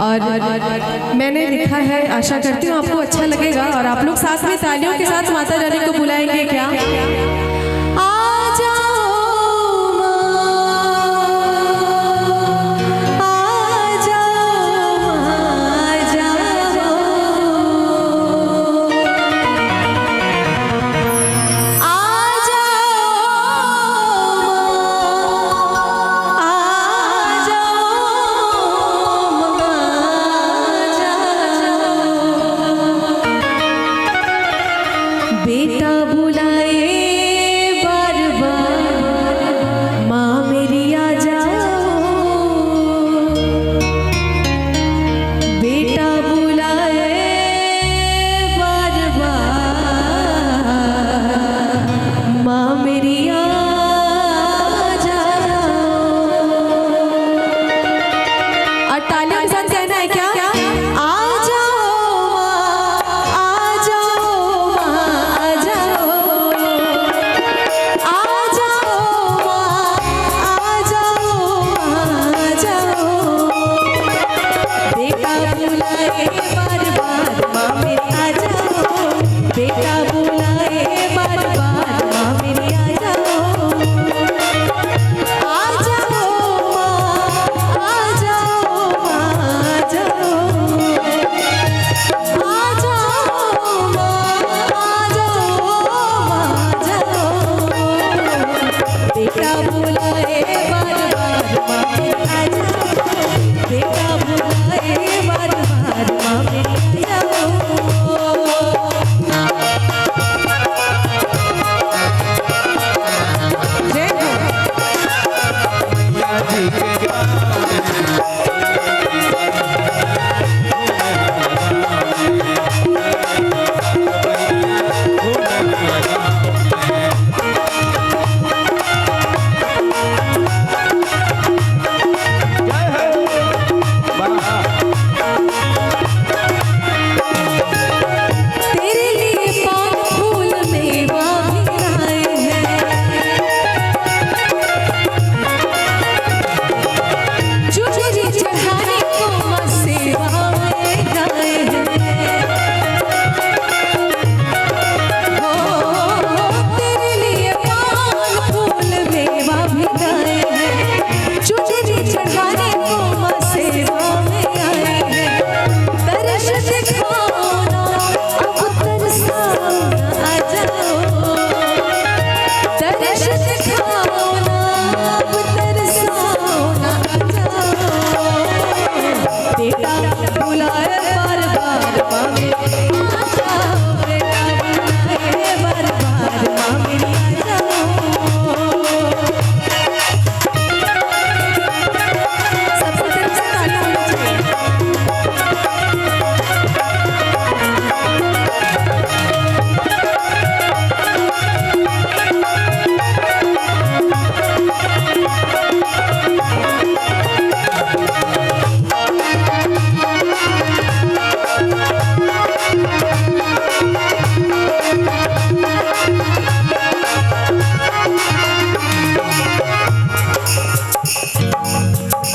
और मैंने लिखा है, आशा करती हूँ आपको अच्छा लगेगा। और आप लोग साथ में तालियों के साथ माता रानी को बुलाएंगे क्या? बेटा बुलाए बार बार, माँ मेरी आ जाओ। बेटा बुलाए बार बार, माँ मेरी आ जाओ। और तालियों के साथ कहना है क्या?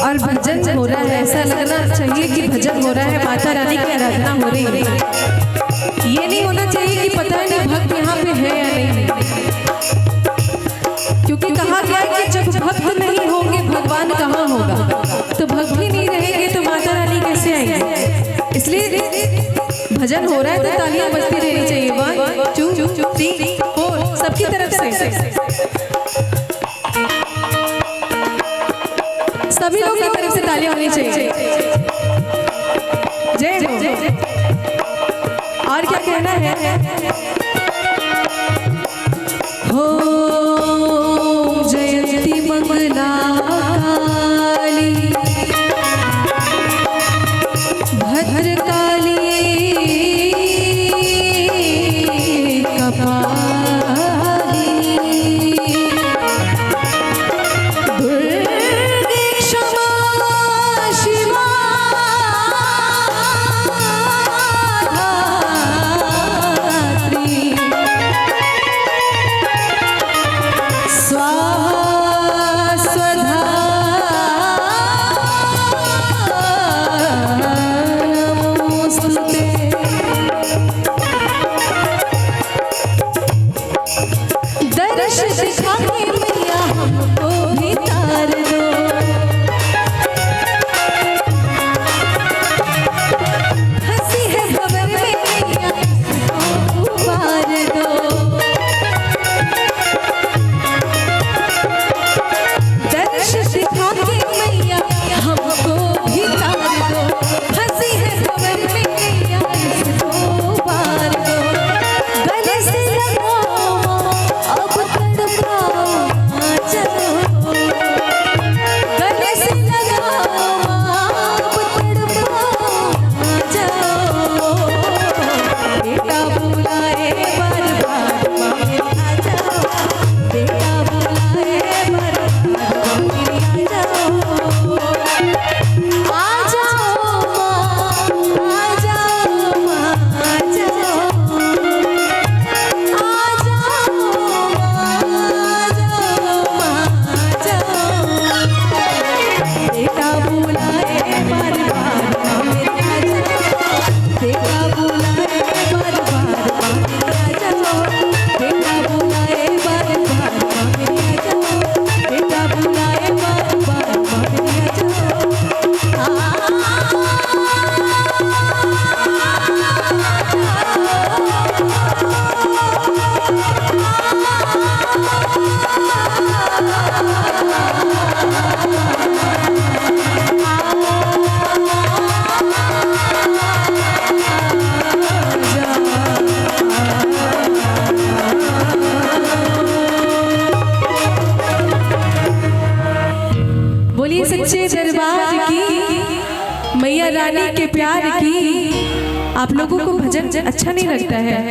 और भजन हो रहा है, ऐसा लगना चाहिए कि भजन हो रहा है, माता रानी की आराधना हो रही है। ये नहीं होना चाहिए कि पता नहीं भक्त यहाँ पे है या नहीं, क्योंकि कहा गया है कि जब भक्त नहीं होंगे भगवान कहाँ होगा। तो भक्त ही नहीं रहेंगे तो माता रानी कैसे आएंगे? इसलिए भजन हो रहा है तो तालियां बजती रहनी चाहिए। 1 2 3 4 सबकी तरफ से, सभी लोग की तरफ से तालियां होनी चाहिए। जय हो। और क्या कहना है? हो जयंती मंगला भद्रकाली कपालिनी दुर्गे क्षमा शिवा धात्री सच्चे दरबार की, मैया रानी के प्यार की। आप लोगों को भजन अच्छा नहीं लगता है?